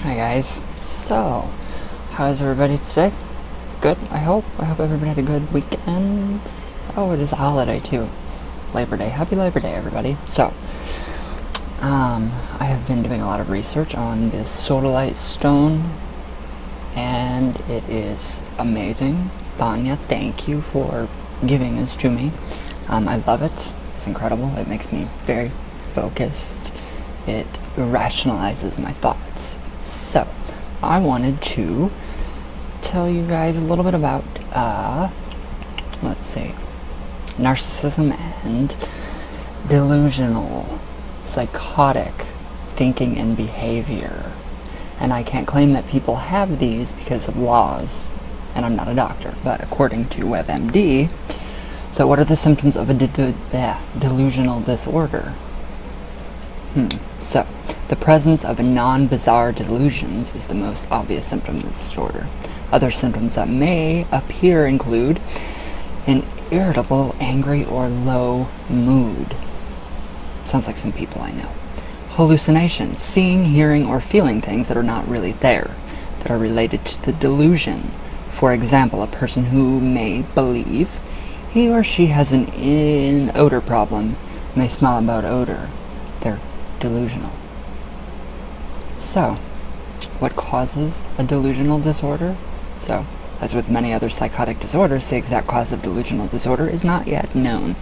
Hi guys. So, how's everybody today? Good, I hope. I hope everybody had a good weekend. Oh, it is a holiday too. Labor Day. Happy Labor Day, everybody. So, I have been doing a lot of research on this sodalite stone, and it is amazing. Tanya, thank you for giving this to me. I love it. It's incredible. It makes me very focused. It rationalizes my thoughts. So, I wanted to tell you guys a little bit about, narcissism and delusional, psychotic thinking and behavior. And I can't claim that people have these because of laws, and I'm not a doctor, but according to WebMD, so what are the symptoms of a delusional disorder? So, the presence of non-bizarre delusions is the most obvious symptom of this disorder. Other symptoms that may appear include an irritable, angry, or low mood. Sounds like some people I know. Hallucinations, seeing, hearing, or feeling things that are not really there, that are related to the delusion. For example, a person who may believe he or she has an odor problem may smell about odor. They're delusional. So, what causes a delusional disorder? So, as with many other psychotic disorders, the exact cause of delusional disorder is not yet known.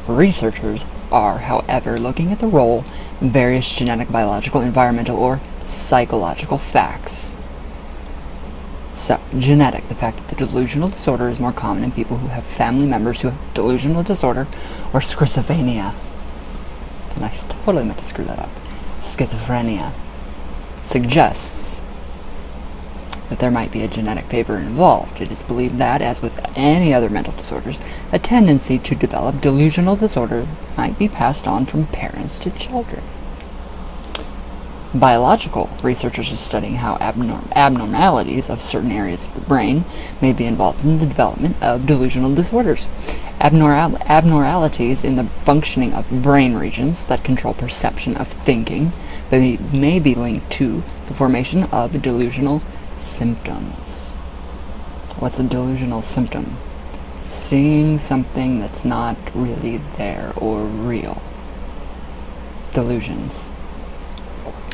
Researchers are, however, looking at the role various genetic, biological, environmental, or psychological facts. So, genetic, the fact that the delusional disorder is more common in people who have family members who have delusional disorder or schizophrenia. And I totally meant to screw that up. Schizophrenia suggests that there might be a genetic favor involved. It is believed that, as with any other mental disorders, a tendency to develop delusional disorder might be passed on from parents to children. Biological researchers are studying how abnormalities of certain areas of the brain may be involved in the development of delusional disorders. Abnormalities in the functioning of brain regions that control perception of thinking may be linked to the formation of delusional symptoms. What's a delusional symptom? Seeing something that's not really there or real. Delusions.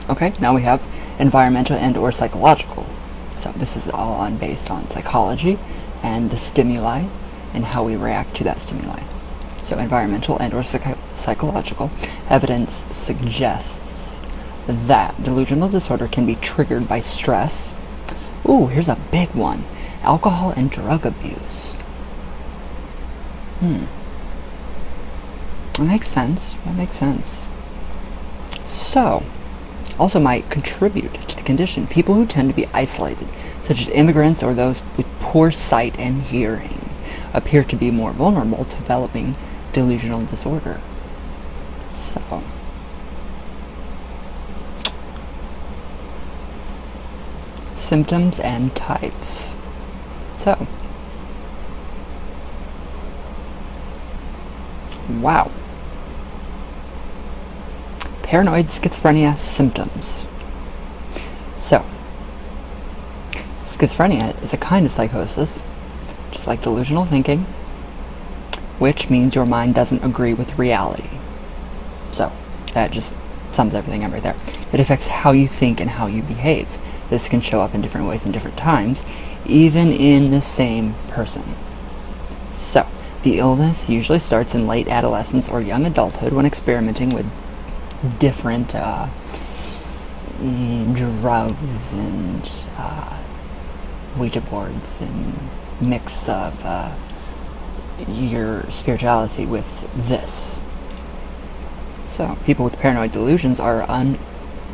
Okay, now we have environmental and or psychological. So this is all based on psychology and the stimuli and how we react to that stimuli. So environmental and or psychological evidence suggests that delusional disorder can be triggered by stress. Ooh, here's a big one. Alcohol and drug abuse. That makes sense. So, also might contribute to the condition. People who tend to be isolated, such as immigrants or those with poor sight and hearing, appear to be more vulnerable to developing delusional disorder. So, symptoms and types. So, wow. Paranoid schizophrenia symptoms. So, schizophrenia is a kind of psychosis, just like delusional thinking, which means your mind doesn't agree with reality. So, that just sums everything up right there. It affects how you think and how you behave. This can show up in different ways in different times, even in the same person. So, the illness usually starts in late adolescence or young adulthood when experimenting with different drugs and Ouija boards and mix of your spirituality with this. So, people with paranoid delusions are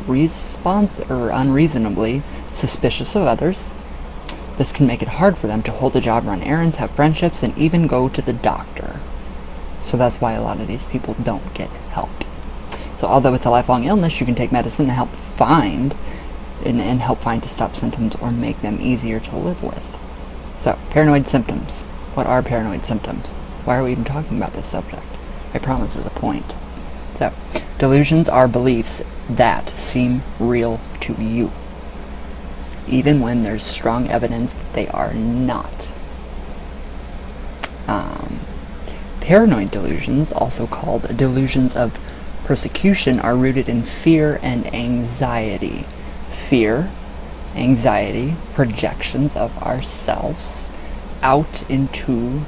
unreasonably suspicious of others. This can make it hard for them to hold a job, run errands, have friendships, and even go to the doctor. So that's why a lot of these people don't get help. So although it's a lifelong illness, you can take medicine to help find to stop symptoms or make them easier to live with. So, paranoid symptoms. What are paranoid symptoms? Why are we even talking about this subject? I promise there's a point. So, delusions are beliefs that seem real to you. even when there's strong evidence that they are not. Paranoid delusions, also called delusions of persecution, are rooted in fear and anxiety. Fear, anxiety, projections of ourselves out into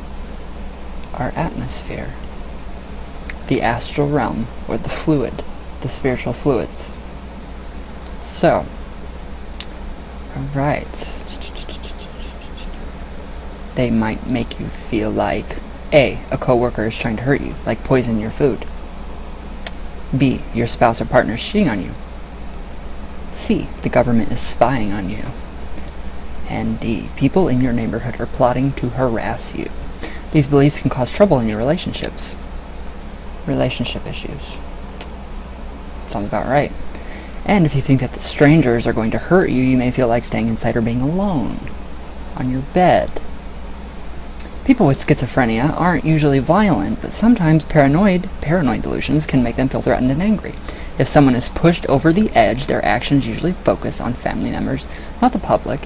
our atmosphere, the astral realm, or the fluid, the spiritual fluids. So, alright. They might make you feel like A, a coworker is trying to hurt you, like poison your food. B, your spouse or partner is cheating on you. C, the government is spying on you. And D, people in your neighborhood are plotting to harass you. These beliefs can cause trouble in your relationships. Relationship issues. Sounds about right. And if you think that the strangers are going to hurt you, you may feel like staying inside or being alone on your bed. People with schizophrenia aren't usually violent, but sometimes paranoid delusions can make them feel threatened and angry. If someone is pushed over the edge, their actions usually focus on family members, not the public,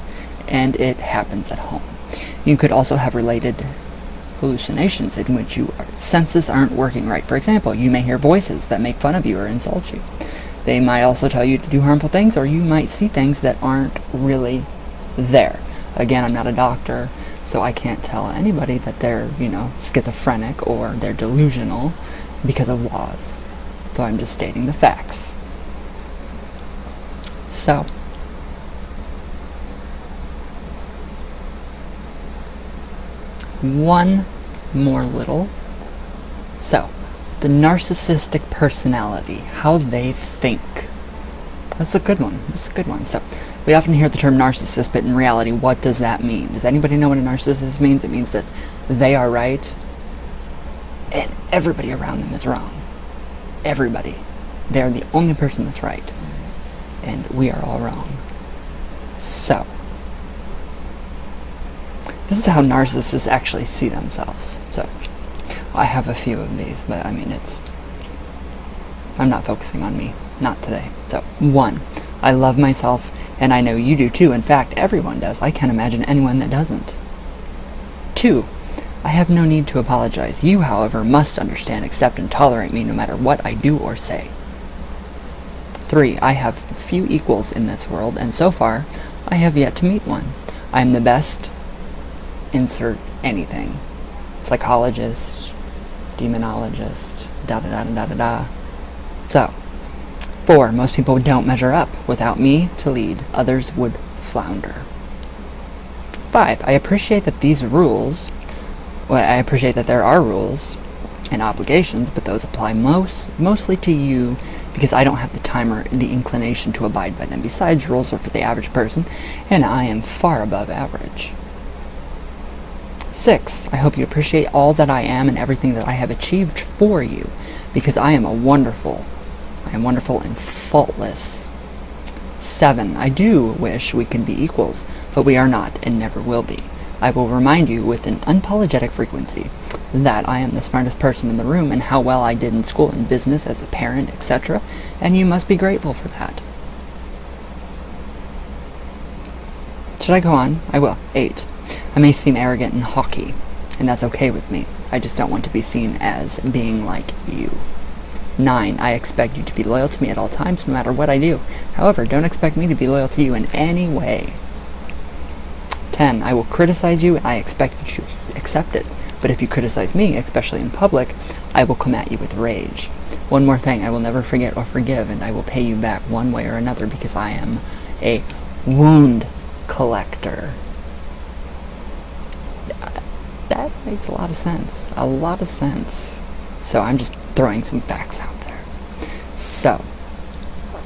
and it happens at home. You could also have related hallucinations in which your senses aren't working right. For example, you may hear voices that make fun of you or insult you. They might also tell you to do harmful things, or you might see things that aren't really there. Again, I'm not a doctor, so I can't tell anybody that they're, schizophrenic or they're delusional because of laws. So I'm just stating the facts. So, one more little. So, the narcissistic personality, how they think. That's a good one. So, we often hear the term narcissist, but in reality, what does that mean? Does anybody know what a narcissist means? It means that they are right, and everybody around them is wrong. Everybody. They're the only person that's right, and we are all wrong. So, this is how narcissists actually see themselves. So, I have a few of these, but I'm not focusing on me. Not today. So, 1. I love myself, and I know you do too. In fact, everyone does. I can't imagine anyone that doesn't. 2. I have no need to apologize. You, however, must understand, accept, and tolerate me no matter what I do or say. 3. I have few equals in this world, and so far, I have yet to meet one. I am the best, insert anything. Psychologist, demonologist, da-da-da-da-da-da. So, 4. Most people don't measure up. Without me to lead, others would flounder. 5. I appreciate that I appreciate that there are rules and obligations, but those apply mostly to you because I don't have the time or the inclination to abide by them. Besides, rules are for the average person, and I am far above average. 6. I hope you appreciate all that I am and everything that I have achieved for you, because I am wonderful and faultless. 7. I do wish we can be equals, but we are not and never will be. I will remind you with an unapologetic frequency that I am the smartest person in the room and how well I did in school and business as a parent, etc., and you must be grateful for that. Should I go on? I will. 8. I may seem arrogant and haughty, and that's okay with me. I just don't want to be seen as being like you. 9. I expect you to be loyal to me at all times, no matter what I do. However, don't expect me to be loyal to you in any way. 10. I will criticize you, and I expect you to accept it. But if you criticize me, especially in public, I will come at you with rage. One more thing, I will never forget or forgive, and I will pay you back one way or another because I am a wound collector. That makes a lot of sense. A lot of sense. So I'm just throwing some facts out there. So,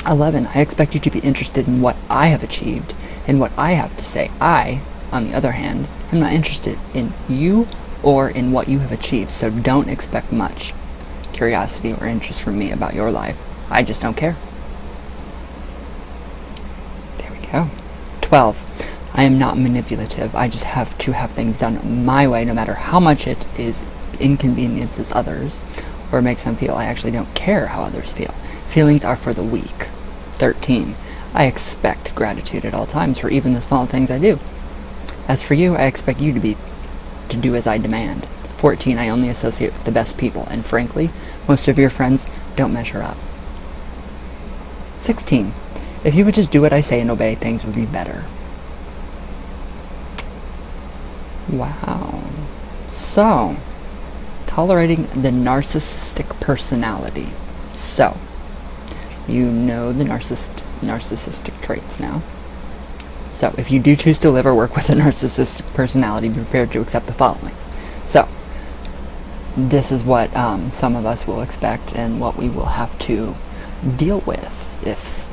11. I expect you to be interested in what I have achieved and what I have to say. I, on the other hand, am not interested in you or in what you have achieved, so don't expect much curiosity or interest from me about your life. I just don't care. There we go. 12. I am not manipulative. I just have to have things done my way, no matter how much it inconveniences others or makes them feel. I actually don't care how others feel. Feelings are for the weak. 13. I expect gratitude at all times for even the small things I do. As for you, I expect you to do as I demand. 14, I only associate with the best people, and frankly, most of your friends don't measure up. 16, if you would just do what I say and obey, things would be better. Wow. So, tolerating the narcissistic personality. So, you know the narcissistic traits now. So, if you do choose to live or work with a narcissistic personality, be prepared to accept the following. So, this is what some of us will expect and what we will have to deal with if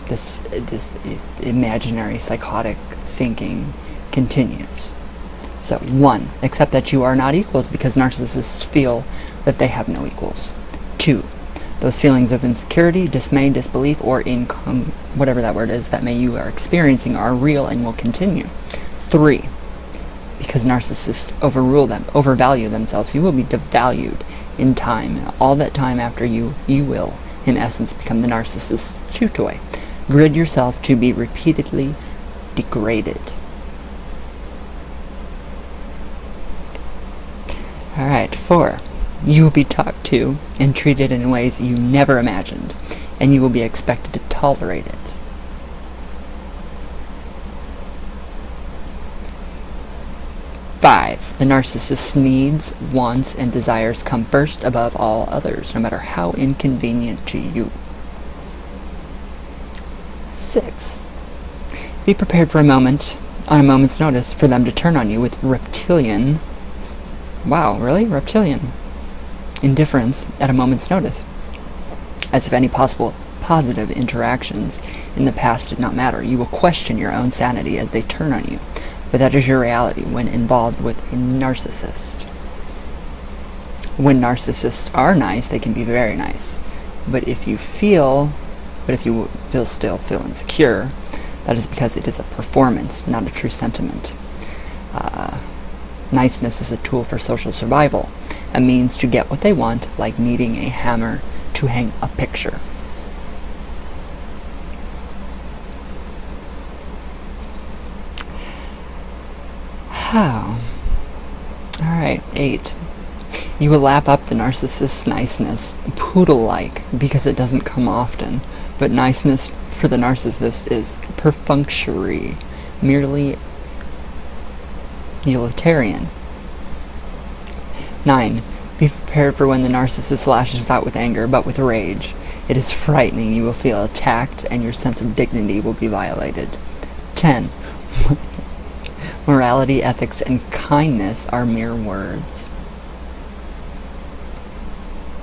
this imaginary psychotic thinking continues. So, 1, accept that you are not equals because narcissists feel that they have no equals. 2, those feelings of insecurity, dismay, disbelief, or whatever that word is that you are experiencing are real and will continue. 3, because narcissists overvalue themselves, you will be devalued in time, and all that time after you will, in essence, become the narcissist's chew toy. Grid yourself to be repeatedly degraded. Alright, 4. You will be talked to and treated in ways you never imagined, and you will be expected to tolerate it. 5. The narcissist's needs, wants, and desires come first above all others, no matter how inconvenient to you. 6. Be prepared for on a moment's notice, for them to turn on you with reptilian, wow, really? Reptilian indifference at a moment's notice. As if any possible positive interactions in the past did not matter. You will question your own sanity as they turn on you. But that is your reality when involved with a narcissist. When narcissists are nice, they can be very nice. But if you still feel insecure, that is because it is a performance, not a true sentiment. Niceness is a tool for social survival, a means to get what they want, like needing a hammer to hang a picture. Alright, 8. You will lap up the narcissist's niceness, poodle-like, because it doesn't come often. But niceness for the narcissist is perfunctory, merely utilitarian. 9. Be prepared for when the narcissist lashes out with anger, but with rage. It is frightening. You will feel attacked, and your sense of dignity will be violated. 10. Morality, ethics, and kindness are mere words.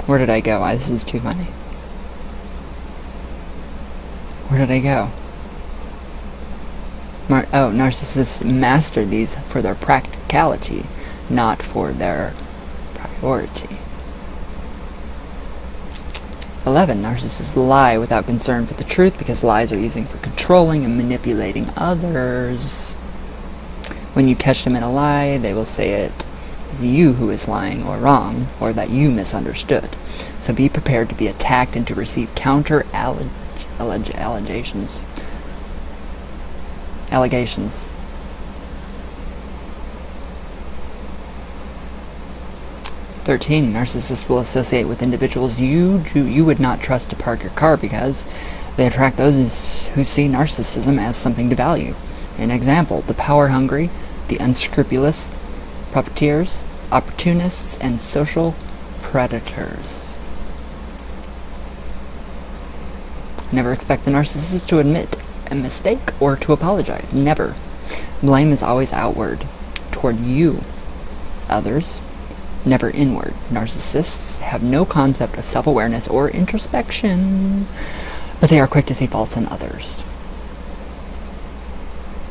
Where did I go? This is too funny. Where did I go? Narcissists master these for their practicality, not for their priority. 11. Narcissists lie without concern for the truth because lies are used for controlling and manipulating others. When you catch them in a lie, they will say it is you who is lying or wrong, or that you misunderstood. So be prepared to be attacked and to receive counter allegations. 13. Narcissists will associate with individuals you would not trust to park your car because they attract those who see narcissism as something to value. An example, the power-hungry, the unscrupulous, profiteers, opportunists, and social predators. Never expect the narcissist to admit a mistake or to apologize. Never. Blame is always outward, toward you. Others, never inward. Narcissists have no concept of self-awareness or introspection, but they are quick to see faults in others.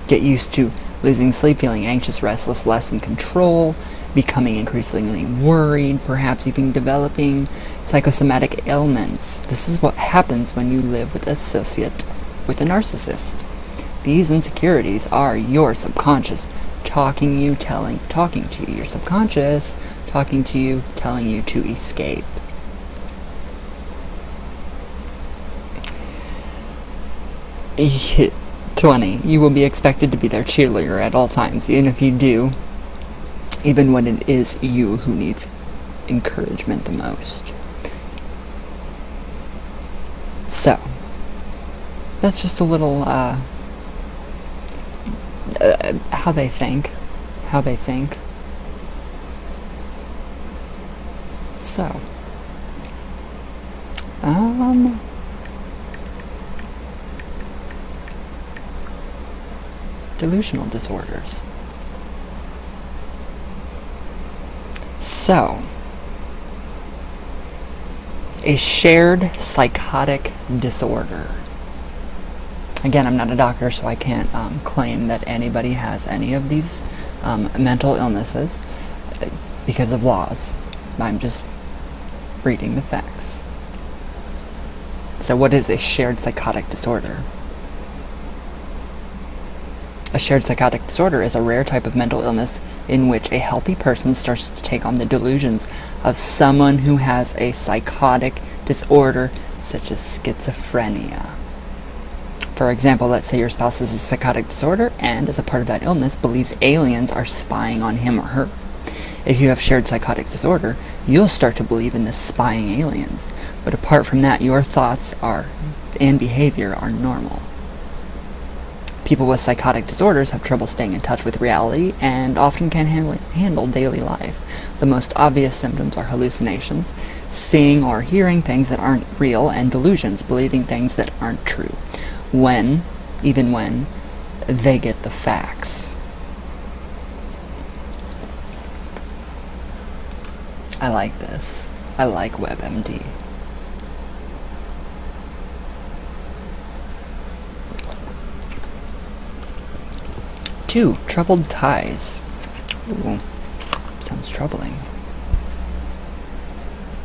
Get used to losing sleep, feeling anxious, restless, less in control, becoming increasingly worried, perhaps even developing psychosomatic ailments. This is what happens when you live with a narcissist. These insecurities are your subconscious talking to you, your subconscious talking to you, telling you to escape. 20. You will be expected to be their cheerleader at all times, even if you do, even when it is you who needs encouragement the most. So, that's just a little, how they think. So, delusional disorders. So, a shared psychotic disorder. Again, I'm not a doctor, so I can't claim that anybody has any of these mental illnesses because of laws. I'm just reading the facts. So what is a shared psychotic disorder? A shared psychotic disorder is a rare type of mental illness in which a healthy person starts to take on the delusions of someone who has a psychotic disorder, such as schizophrenia. For example, let's say your spouse has a psychotic disorder and, as a part of that illness, believes aliens are spying on him or her. If you have shared psychotic disorder, you'll start to believe in the spying aliens. But apart from that, your thoughts and behavior are normal. People with psychotic disorders have trouble staying in touch with reality and often can't handle daily life. The most obvious symptoms are hallucinations, seeing or hearing things that aren't real, and delusions, believing things that aren't true, even when they get the facts. I like this. I like WebMD. 2. Troubled ties. Ooh, sounds troubling.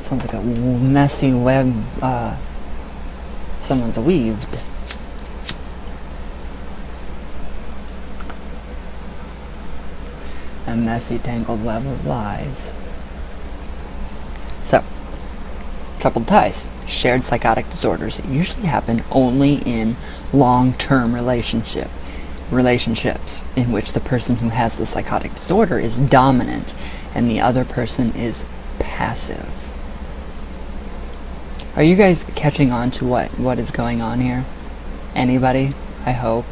Sounds like a messy web someone's weaved. A messy, tangled web of lies. So, troubled ties. Shared psychotic disorders usually happen only in long-term relationships in which the person who has the psychotic disorder is dominant and the other person is passive. Are you guys catching on to what is going on here? Anybody? I hope.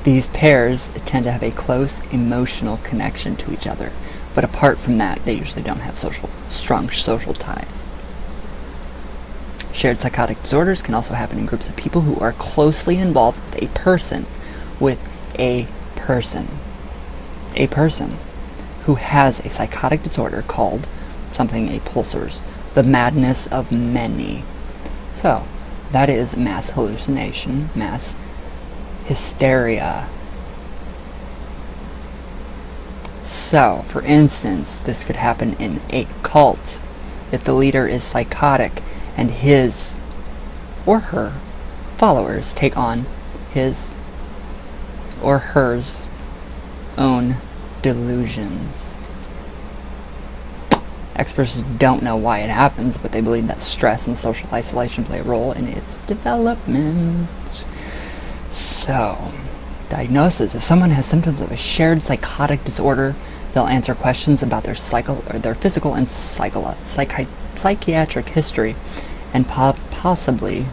These pairs tend to have a close emotional connection to each other, but apart from that, they usually don't have strong social ties. Shared psychotic disorders can also happen in groups of people who are closely involved with a person who has a psychotic disorder called something a Plusiers, the madness of many. So, that is mass hallucination, mass hysteria. So, for instance, this could happen in a cult if the leader is psychotic and his or her followers take on his or hers own delusions. Experts don't know why it happens, but they believe that stress and social isolation play a role in its development. So, diagnosis. If someone has symptoms of a shared psychotic disorder, they'll answer questions about their physical and psychiatric history and possibly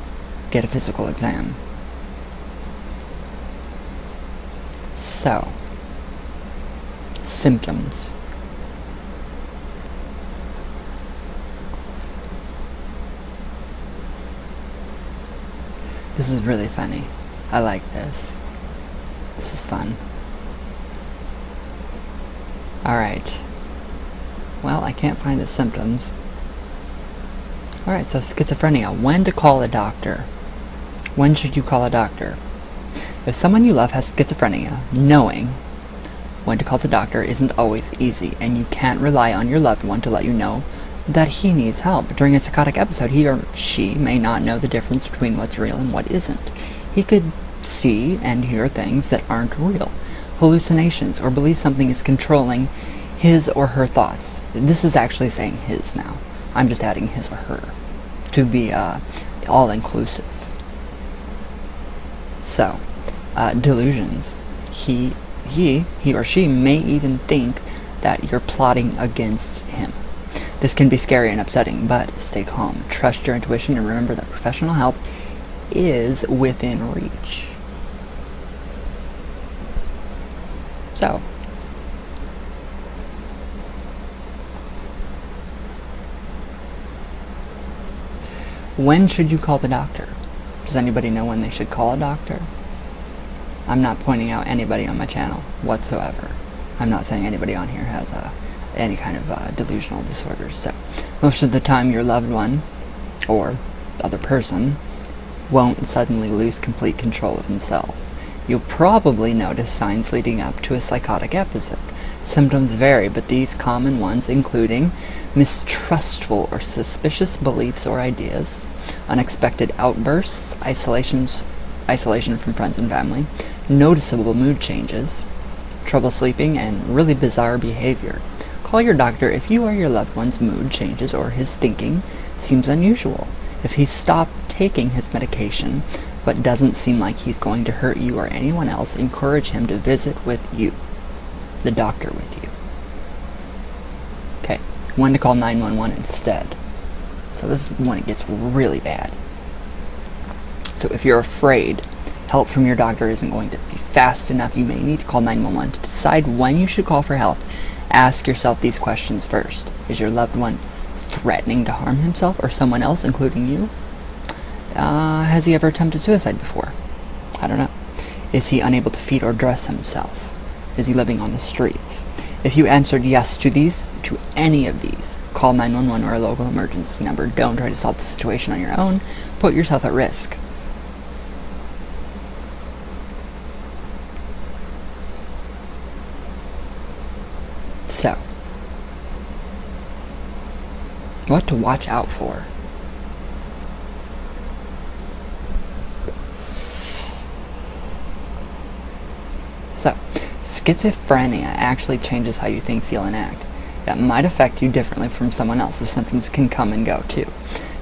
get a physical exam. So, symptoms. This is really funny. I like this. This is fun. Alright. Well, I can't find the symptoms. Alright, so schizophrenia. When to call a doctor? When should you call a doctor? If someone you love has schizophrenia, knowing when to call the doctor isn't always easy, and you can't rely on your loved one to let you know that he needs help. During a psychotic episode, he or she may not know the difference between what's real and what isn't. He could see and hear things that aren't real, hallucinations, or believe something is controlling his or her thoughts. This is actually saying his now. I'm just adding his or her to be all-inclusive. So, delusions. He or she may even think that you're plotting against him. This can be scary and upsetting, but stay calm. Trust your intuition and remember that professional help is within reach. So, when should you call the doctor? Does anybody know when they should call a doctor? I'm not pointing out anybody on my channel whatsoever. I'm not saying anybody on here has any kind of delusional disorders. So most of the time your loved one or other person won't suddenly lose complete control of himself. You'll probably notice signs leading up to a psychotic episode. Symptoms vary, but these common ones including mistrustful or suspicious beliefs or ideas, unexpected outbursts, isolation from friends and family, noticeable mood changes, trouble sleeping, and really bizarre behavior. Call your doctor if you or your loved one's mood changes or his thinking seems unusual. If he's stopped taking his medication but doesn't seem like he's going to hurt you or anyone else, encourage him to visit with you, the doctor with you. Okay, when to call 911 instead. So this is when it gets really bad. So if you're afraid help from your doctor isn't going to be fast enough, you may need to call 911. To decide when you should call for help, ask yourself these questions first. Is your loved one threatening to harm himself or someone else, including you? Has he ever attempted suicide before? I don't know. Is he unable to feed or dress himself? Is he living on the streets? If you answered yes to any of these, call 911 or a local emergency number. Don't try to solve the situation on your own. Put yourself at risk. So, what to watch out for? So, schizophrenia actually changes how you think, feel, and act. That might affect you differently from someone else. The symptoms can come and go too.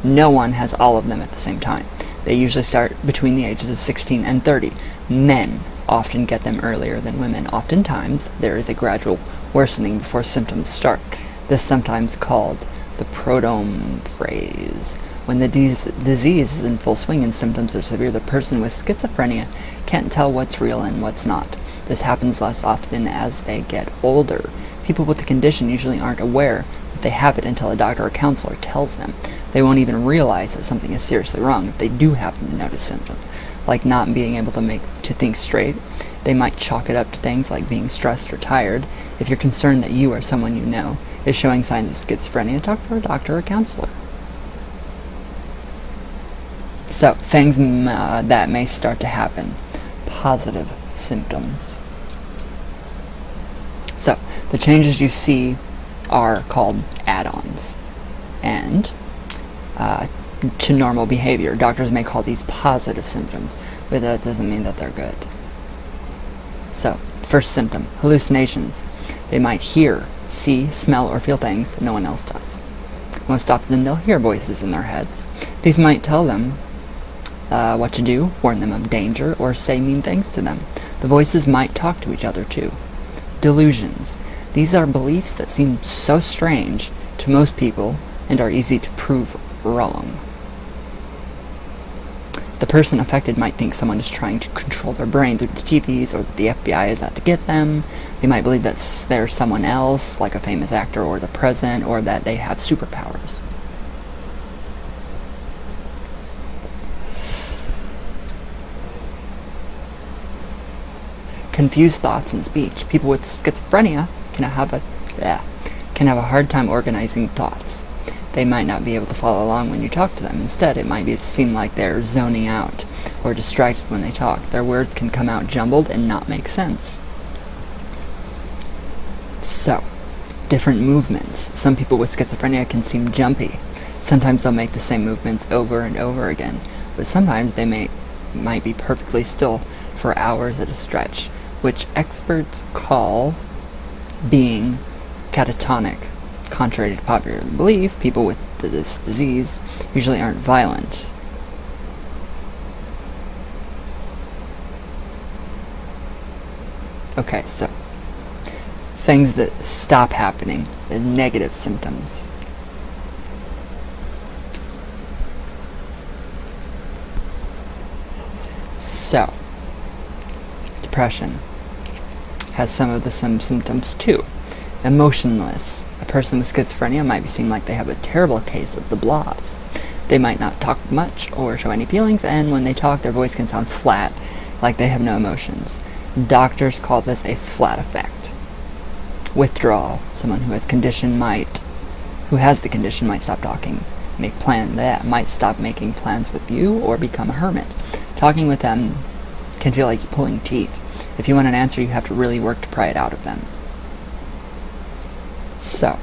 No one has all of them at the same time. They usually start between the ages of 16 and 30. Men often get them earlier than women. Oftentimes, there is a gradual worsening before symptoms start. This is sometimes called the prodrome phase. When the disease is in full swing and symptoms are severe, the person with schizophrenia can't tell what's real and what's not. This happens less often as they get older. People with the condition usually aren't aware that they have it until a doctor or counselor tells them. They won't even realize that something is seriously wrong if they do happen to notice symptoms, like not being able to think straight. They might chalk it up to things like being stressed or tired. If you're concerned that you or someone you know is showing signs of schizophrenia, talk to a doctor or counselor. So, things that may start to happen. Positive symptoms. So, the changes you see are called add-ons. And to normal behavior. Doctors may call these positive symptoms, but that doesn't mean that they're good. So, first symptom, hallucinations. They might hear, see, smell, or feel things no one else does. Most often they'll hear voices in their heads. These might tell them what to do, warn them of danger, or say mean things to them. The voices might talk to each other too. Delusions. These are beliefs that seem so strange to most people and are easy to prove wrong. The person affected might think someone is trying to control their brain through the TVs, or that the FBI is out to get them. They might believe that they're someone else, like a famous actor or the president, or that they have superpowers. Confused thoughts and speech. People with schizophrenia can have a hard time organizing thoughts. They might not be able to follow along when you talk to them. Instead, it might seem like they're zoning out or distracted when they talk. Their words can come out jumbled and not make sense. So, different movements. Some people with schizophrenia can seem jumpy. Sometimes they'll make the same movements over and over again, but sometimes they might be perfectly still for hours at a stretch, which experts call being catatonic. Contrary to popular belief, people with this disease usually aren't violent. Okay, so things that stop happening, the negative symptoms. So, depression has some of the same symptoms too. Emotionless. A person with schizophrenia might seem like they have a terrible case of the blahs. They might not talk much or show any feelings, and when they talk, their voice can sound flat, like they have no emotions. Doctors call this a flat effect. Withdrawal. Someone who has the condition might stop talking, might stop making plans with you, or become a hermit. Talking with them can feel like pulling teeth. If you want an answer, you have to really work to pry it out of them. So,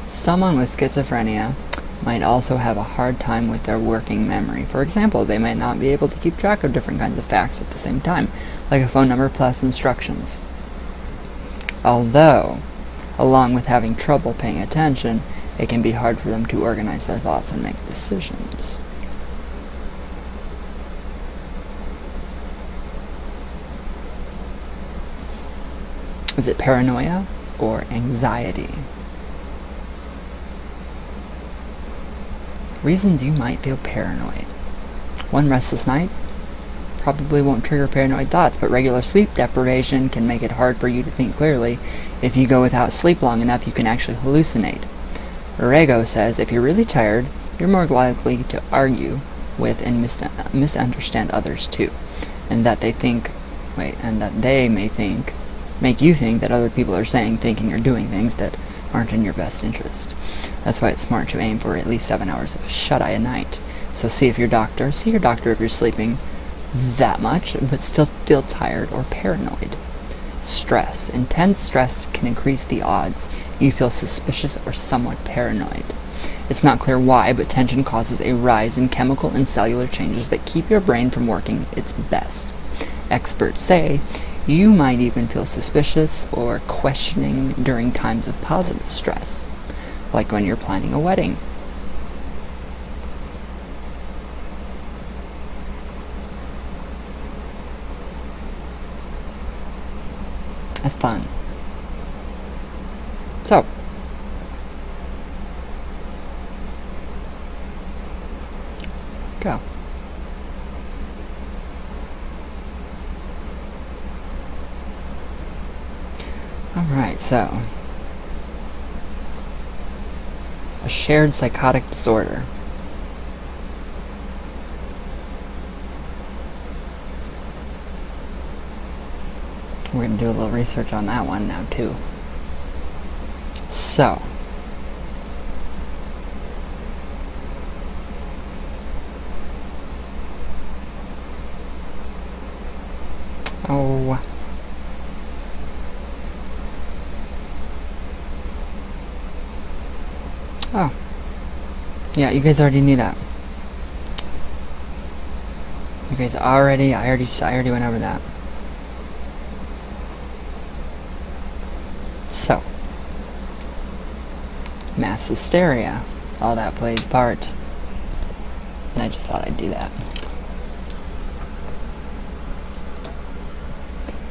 someone with schizophrenia might also have a hard time with their working memory. For example, they might not be able to keep track of different kinds of facts at the same time, like a phone number plus instructions. Although, along with having trouble paying attention, it can be hard for them to organize their thoughts and make decisions. Is it paranoia or anxiety? Reasons you might feel paranoid. One restless night probably won't trigger paranoid thoughts, but regular sleep deprivation can make it hard for you to think clearly. If you go without sleep long enough, you can actually hallucinate. Rego says if you're really tired, you're more likely to argue with and misunderstand others too, and that they make you think that other people are saying, thinking, or doing things that aren't in your best interest. That's why it's smart to aim for at least 7 hours of shut-eye a night. So see your doctor if you're sleeping that much, but still feel tired or paranoid. Stress. Intense stress can increase the odds you feel suspicious or somewhat paranoid. It's not clear why, but tension causes a rise in chemical and cellular changes that keep your brain from working its best. Experts say you might even feel suspicious or questioning during times of positive stress, like when you're planning a wedding. That's fun. So, go. Alright, so a shared psychotic disorder. We're going to do a little research on that one now too. So, yeah, you guys already knew that. You guys I already went over that. So, mass hysteria, all that plays part. And I just thought I'd do that.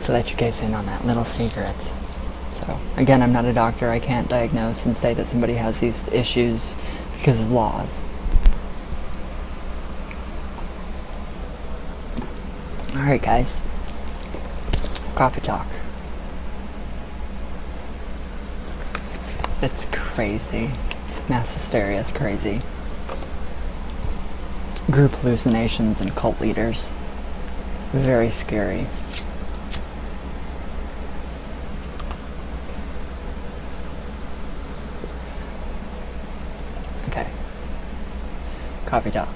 To let you guys in on that little secret. So, again, I'm not a doctor. I can't diagnose and say that somebody has these issues because of laws. Alright, guys. Coffee talk. It's crazy. Mass hysteria is crazy. Group hallucinations and cult leaders. Very scary. Okay. Coffee talk.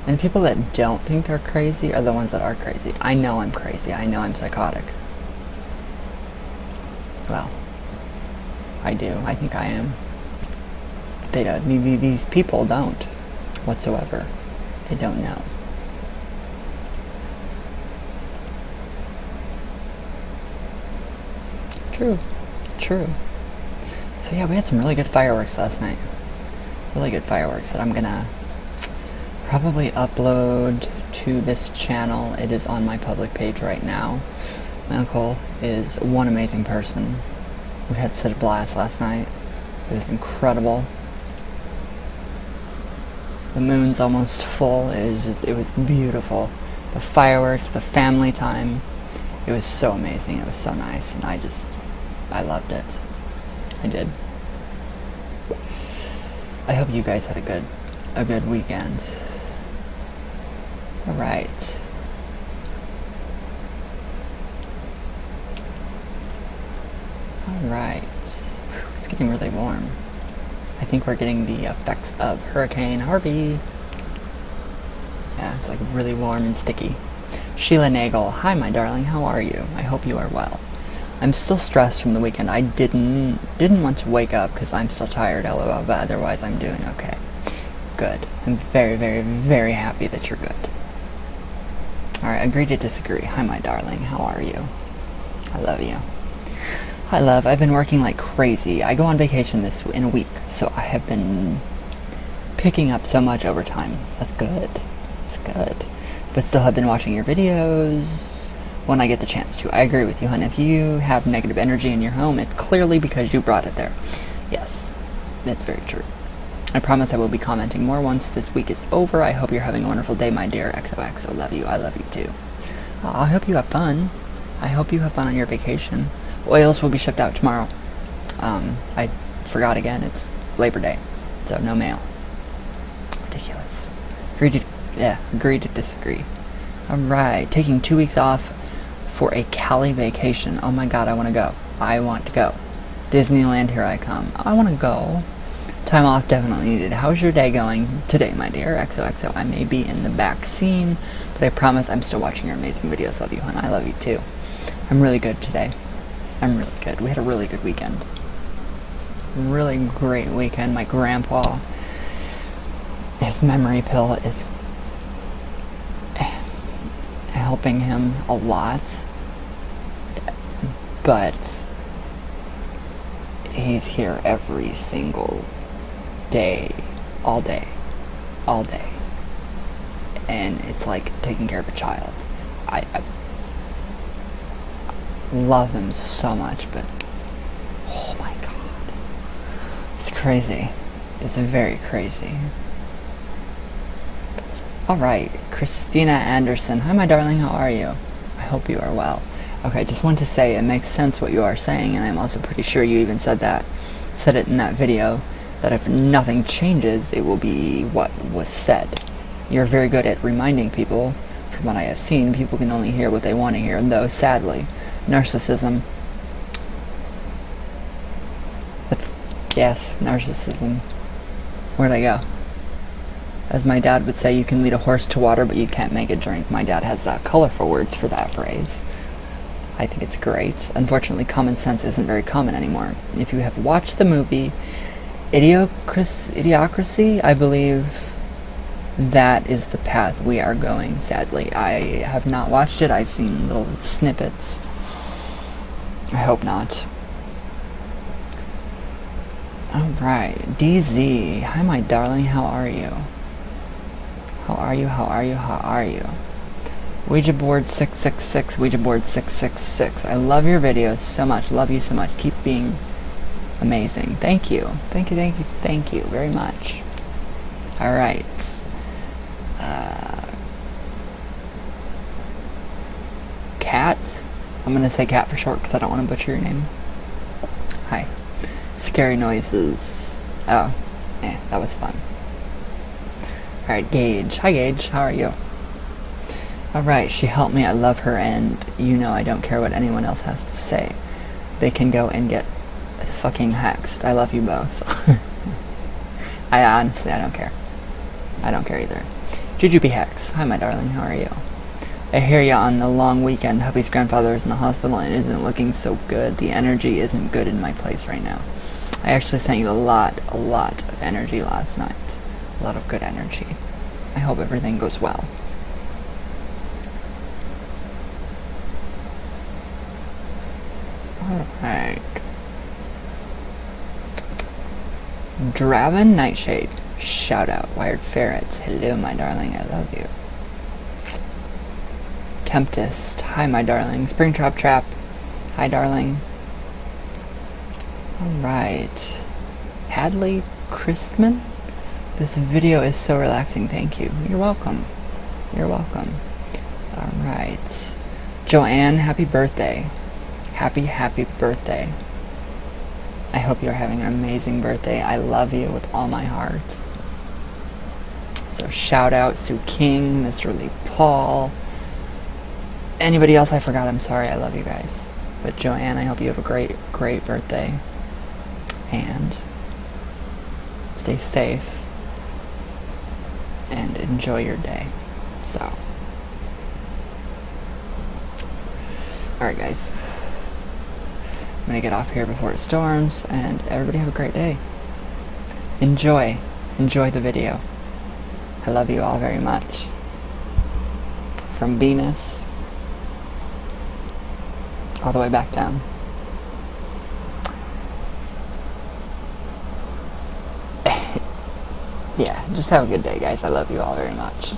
And people that don't think they're crazy are the ones that are crazy. I know I'm crazy. I know I'm psychotic. Well, I do. I think I am. They don't. These people don't whatsoever. They don't know. True. So yeah, we had some really good fireworks last night. really good fireworks that I'm gonna probably upload to this channel. It is on my public page right now. My uncle is one amazing person. We had such a blast last night. It was incredible. The moon's almost full. It was beautiful. The fireworks, the family time. It was so amazing. It was so nice, and I loved it. I did. I hope you guys had a good weekend. All right. All right. It's getting really warm. I think we're getting the effects of Hurricane Harvey. Yeah, it's like really warm and sticky. Sheila Nagel, hi my darling, how are you? I hope you are well. I'm still stressed from the weekend. I didn't want to wake up because I'm still tired, lol, but otherwise I'm doing okay. Good. I'm very, very, very happy that you're good. Alright, agree to disagree. Hi my darling, how are you? I love you. Hi love, I've been working like crazy. I go on vacation in a week, so I have been picking up so much overtime. That's good. It's good. But still have been watching your videos when I get the chance to. I agree with you, hon. If you have negative energy in your home, it's clearly because you brought it there. Yes, that's very true. I promise I will be commenting more once this week is over. I hope you're having a wonderful day, my dear. XOXO, love you. I love you too. I hope you have fun. I hope you have fun on your vacation. Oils will be shipped out tomorrow. I forgot again. It's Labor Day, so no mail. Ridiculous. Agree to disagree. Alright, taking 2 weeks off for a Cali vacation. Oh my god, I want to go. I want to go. Disneyland, here I come. I want to go. Time off definitely needed. How's your day going today, my dear? XOXO. I may be in the back scene, but I promise I'm still watching your amazing videos. Love you, hon. I love you too. I'm really good today. I'm really good. We had a really good weekend. Really great weekend. My grandpa, his memory pill is helping him a lot, but he's here every single day, all day, and it's like taking care of a child. I love him so much, but oh my god, it's crazy. It's very crazy. Alright, Christina Anderson. Hi my darling, how are you? I hope you are well. Okay, just want to say it makes sense what you are saying, and I'm also pretty sure you even said it in that video, that if nothing changes, it will be what was said. You're very good at reminding people. From what I have seen, people can only hear what they want to hear, though sadly, narcissism. Yes, narcissism. Where'd I go? As my dad would say, you can lead a horse to water, but you can't make it drink. My dad has colorful words for that phrase. I think it's great. Unfortunately, common sense isn't very common anymore. If you have watched the movie Idiocracy, I believe that is the path we are going, sadly. I have not watched it. I've seen little snippets. I hope not. Alright, DZ. Hi, my darling. How are you? How are you? How are you? How are you? Ouija board 666. Ouija board 666. I love your videos so much. Love you so much. Keep being amazing. Thank you. Thank you, thank you, thank you very much. Alright. Cat? I'm gonna say Cat for short because I don't want to butcher your name. Hi. Scary noises. Oh. That was fun. Alright, Gage. Hi, Gage. How are you? Alright, she helped me. I love her, and you know I don't care what anyone else has to say. They can go and get fucking hexed. I love you both. I honestly don't care. I don't care either. Jujubee Hex. Hi, my darling. How are you? I hear you on the long weekend. Hubby's grandfather is in the hospital and isn't looking so good. The energy isn't good in my place right now. I actually sent you a lot of energy last night. A lot of good energy. I hope everything goes well. Alright. Draven Nightshade. Shout out, Wired Ferrets. Hello, my darling. I love you. Tempest. Hi, my darling. Springtrap Trap. Hi, darling. Alright. Hadley Christman? This video is so relaxing. Thank you. You're welcome. You're welcome. Alright. Joanne, happy birthday. Happy birthday. I hope you're having an amazing birthday. I love you with all my heart. So shout out Sue King, Mr. Lee Paul. Anybody else I forgot, I'm sorry. I love you guys. But Joanne, I hope you have a great birthday. And stay safe. And enjoy your day. So. Alright guys. I'm gonna get off here before it storms, and everybody have a great day. Enjoy the video. I love you all very much. From Venus all the way back down. Yeah, just have a good day, guys. I love you all very much.